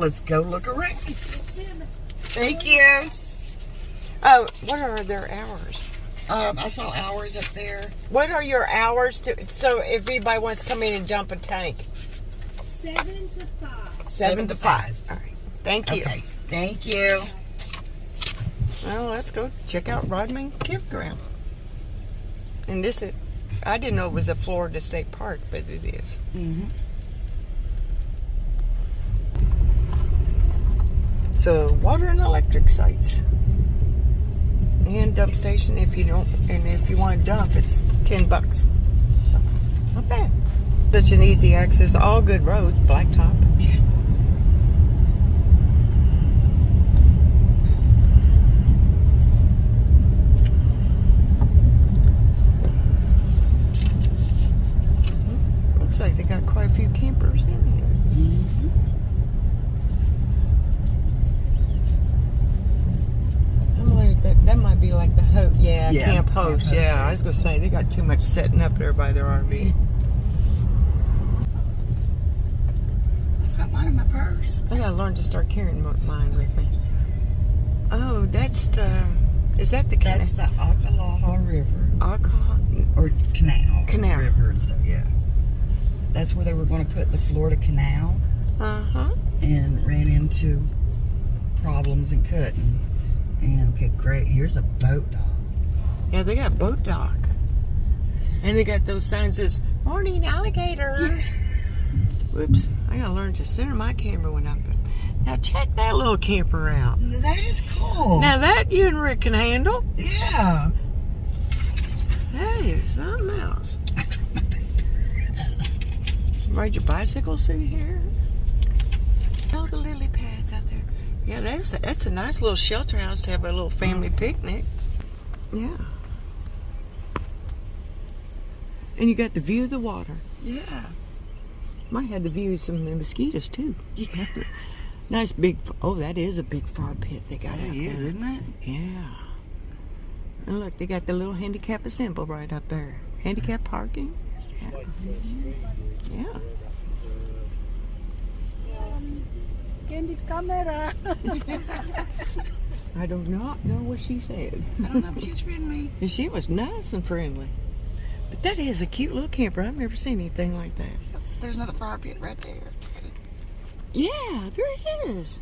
let's go look around. Thank you. Oh, what are their hours? I saw hours up there. What are your hours so if anybody wants to come in and dump a tank? 7 to 5. 7 to 5. All right. Thank you. Okay. Thank you. Well, let's go check out Rodman Campground. And this is, I didn't know it was a Florida State Park, but it is. Mm-hmm. So, water and electric sites. And dump station if you don't, and if you want to dump, it's $10. So, not bad. Such an easy access, all good roads, blacktop. Yeah. Looks like they got quite a few campers in here. Mm-hmm. That might be like the host. Yeah, camp host. Camp host, yeah, I was going to say, they got too much setting up there by their RV. I've got mine in my purse. I got to learn to start carrying mine with me. Oh, that's the... Is that the canal? That's the Ocklawaha River. Or canal. Canal. River and stuff, yeah. That's where they were going to put the Florida Canal. Uh-huh. And ran into problems and couldn't. And okay, great. Here's a boat dock. Yeah, they got boat dock. And they got those signs that says, "Morning alligators." Whoops. I gotta learn to center my camera when I'm done. Now check that little camper out. That is cool. Now that you and Rick can handle. Yeah. That is something else. Ride your bicycles through here. All the lily pads out there. Yeah, that's a nice little shelter house to have a little family picnic. Yeah. And you got the view of the water. Yeah. Might have the view of some mosquitoes too. Yeah. Nice big, oh, that is a big fire pit they got out there. It is, isn't it? Yeah. And look, they got the little Handicapped Accessible right up there. Handicap parking. Yeah. Yeah. Candid camera. I do not know what she said. I don't know, but she was friendly. And she was nice and friendly. But that is a cute little camper. I've never seen anything like that. There's another fire pit right there. Yeah, there is.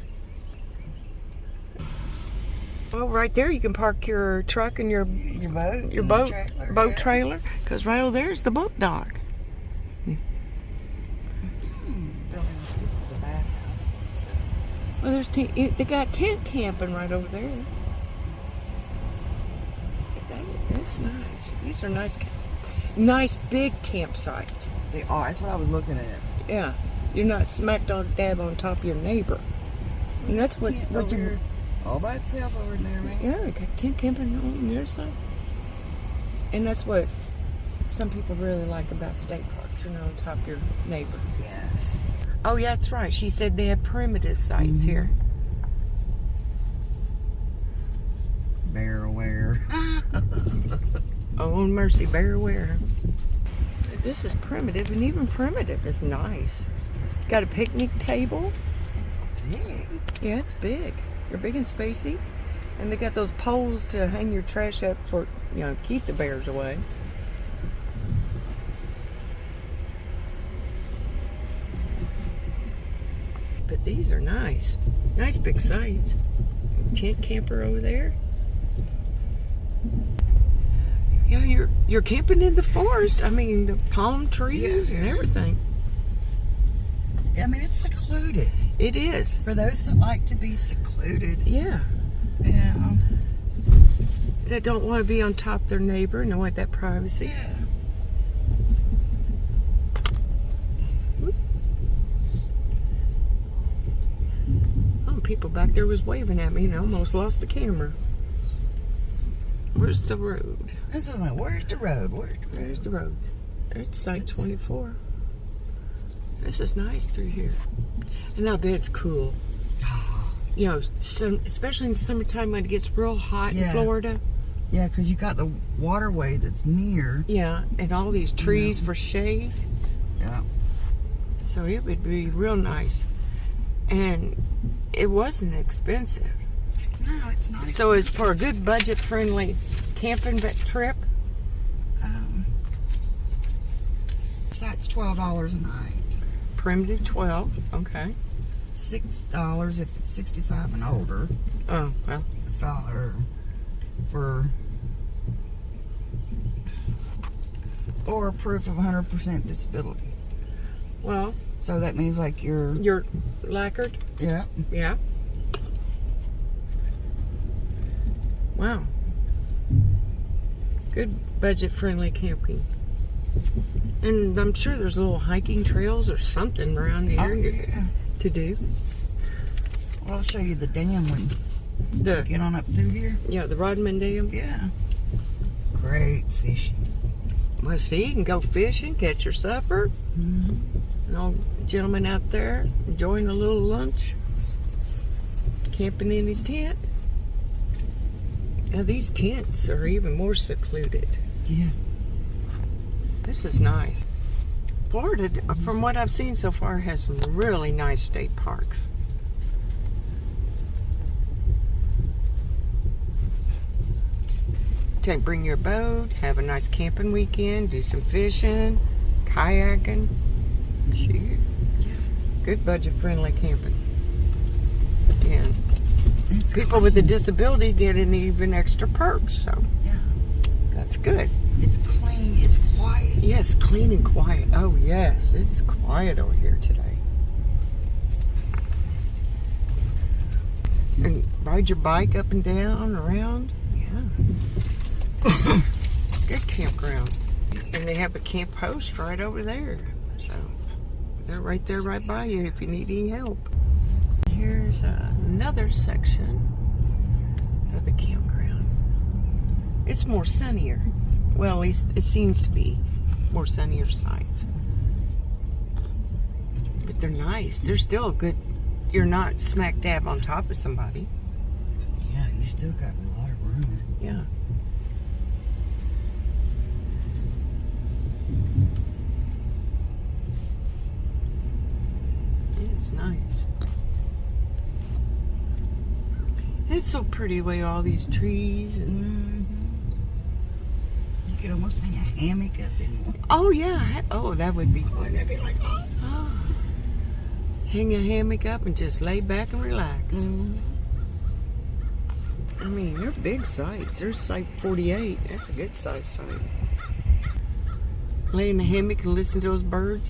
Well, right there you can park your truck and your boat trailer. Because right over there is the boat dock. Buildings with the bathhouses and stuff. Well, they got tent camping right over there. That's nice. These are nice big campsites. They are. That's what I was looking at. Yeah, you're not smack dab on top of your neighbor. And that's what you. All by itself over there, man. Yeah, they got tent camping on their side. And that's what some people really like about state parks, on top of your neighbor. Yes. Oh, yeah, that's right. She said they have primitive sites here. Bear aware. Oh, mercy, bear aware. This is primitive, and even primitive is nice. Got a picnic table. It's big. Yeah, it's big. They're big and spacey. And they got those poles to hang your trash up for, keep the bears away. But these are nice. Nice big sites. Tent camper over there. Yeah, you're camping in the forest. I mean, the palm trees and everything. I mean, it's secluded. It is. For those that like to be secluded. Yeah. Yeah. That don't want to be on top of their neighbor and don't want that privacy. Yeah. Oh, people back there was waving at me and I almost lost the camera. Where's the road? That's what I mean. Where's the road? Where's the road? It's site 24. This is nice through here. And I bet it's cool. Especially in the summertime when it gets real hot in Florida. Yeah, because you got the waterway that's near. Yeah, and all these trees for shade. Yeah. So it would be real nice. And it wasn't expensive. No, it's not. So it's for a good budget-friendly camping trip. So that's $12 a night. Primitive 12, okay. $6 if it's 65 and older. Oh, well. Or proof of 100% disability. Well, so that means like you're lacquered? Yeah. Yeah. Wow. Good budget-friendly camping. And I'm sure there's little hiking trails or something around here to do. Well, I'll show you the dam when The get on up through here. Yeah, the Rodman Dam. Yeah. Great fishing. Well, see, you can go fishing, catch your supper. Mm-hmm. An old gentleman out there enjoying a little lunch, camping in his tent. Now, these tents are even more secluded. Yeah. This is nice. Florida, from what I've seen so far, has some really nice state parks. Bring your boat, have a nice camping weekend, do some fishing, kayaking. Shoot. Good budget-friendly camping. And It's people with a disability get an even extra perks, so yeah. that's good. It's clean, it's quiet. Yes, clean and quiet. Oh, yes, it's quiet over here today. And ride your bike up and down, around. Yeah. Good campground. And they have a camp host right over there. So they're right there, right by you if you need any help. Here's another section of the campground. It's more sunnier. Well, at least it seems to be more sunnier sides. But they're nice. They're still good. You're not smack dab on top of somebody. Yeah, you still got a lot of room. Yeah. It's nice. It's so pretty the way all these trees and You could almost hang a hammock up in one. oh yeah. Oh, that would be Wouldn't that be like awesome? oh. Hang a hammock up and just lay back and relax. I mean, they're big sites. There's site 48. That's a good size site. Lay in the hammock and listen to those birds.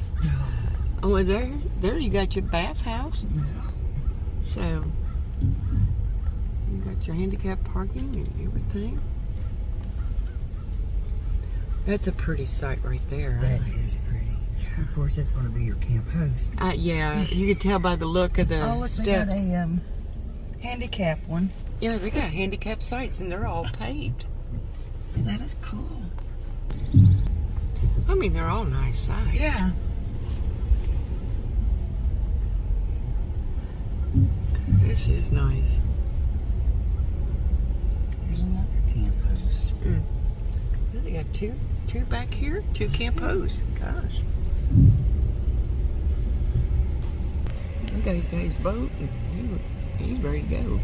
Oh, well, there you got your bathhouse. So you got your handicap parking and everything. That's a pretty site right there. That is pretty. Of course, that's going to be your camp host. Yeah, you can tell by the look of the Oh, look, they steps. got a handicap one. Yeah, they got handicap sites and they're all paved. See, that is cool. I mean, they're all nice sites. Yeah. This is nice. There's another camp host. Well, they got two back here, two camp hosts. Gosh. That guy's got his boat and he's ready to go.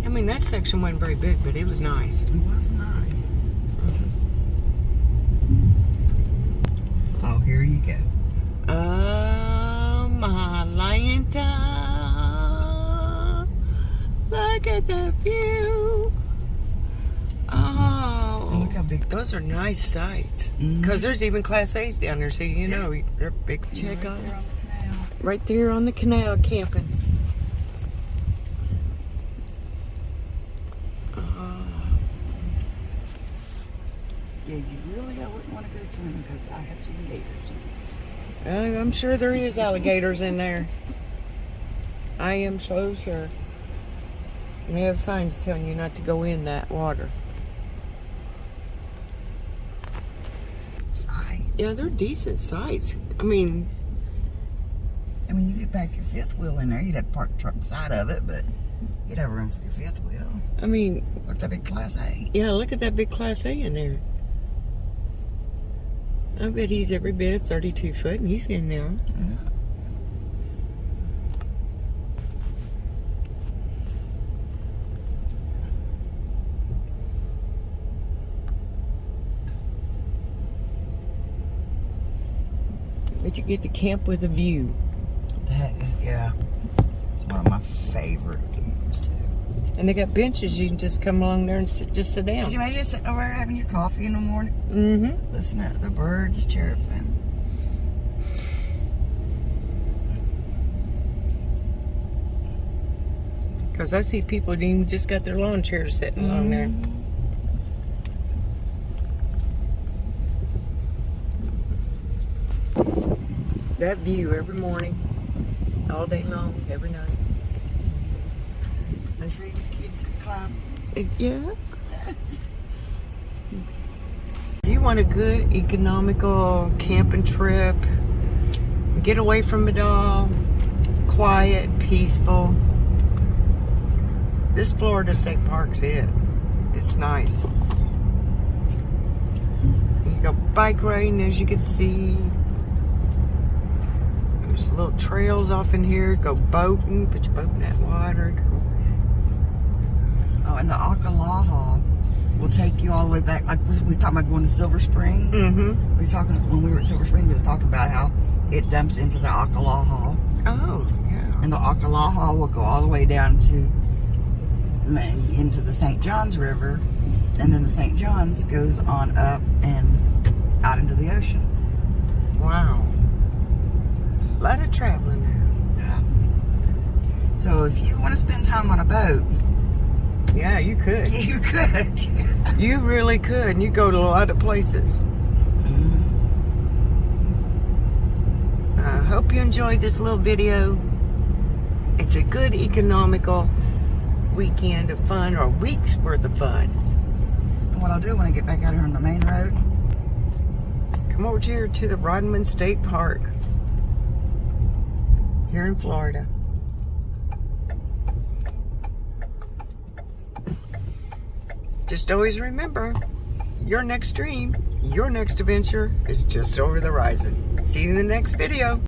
I mean, that section wasn't very big, but it was nice. It was nice. Oh, here you go. Oh, my Lanta. Look at the view. Oh. Look how big. Those are nice sites. Because there's even Class A's down there, so you know they're big. Check out right there on the canal camping. Yeah, you really wouldn't want to go swimming because I have seen gators. I'm sure there is alligators in there. I am so sure. And they have signs telling you not to go in that water. Sites. Yeah, they're decent sites. I mean, you could pack your fifth wheel in there. You'd have to park the truck beside of it, but you'd have room for your fifth wheel. I mean, Look at that big Class A. yeah, look at that big Class A in there. I bet he's every bit of 32 foot and he's in there. But you get to camp with a view. That is, yeah. It's one of my favorite views, too. And they got benches. You can just come along there and just sit down. Could you imagine just sitting over there having your coffee in the morning? Mm-hmm. Listening to the birds chirping. Because I see people that even just got their lawn chairs sitting along there. That view every morning, all day long, every night. I'm sure your kids could climb. Yeah. If you want a good economical camping trip, get away from it all, quiet, peaceful, this Florida State Park's it. It's nice. You go bike riding, as you can see. There's little trails off in here. Go boating, put your boat in that water. Oh, and the Ocklawaha will take you all the way back. Like we talking about going to Silver Springs. Mm-hmm. We was talking when we were at Silver Springs. We was talking about how it dumps into the Ocklawaha, Oh, yeah. and the Ocklawaha will go all the way down to into the St. Johns River, and then the St. Johns goes on up and out into the ocean. Wow. A lot of traveling there. Yeah. So if you want to spend time on a boat, Yeah, you could. you could. You really could. And you go to a lot of places. I hope you enjoyed this little video. It's a good economical weekend of fun, or a week's worth of fun. And what I'll do when I get back out here on the main road, Come over here to the Rodman State Park here in Florida. Just always remember, your next dream, your next adventure is just over the horizon. See you in the next video.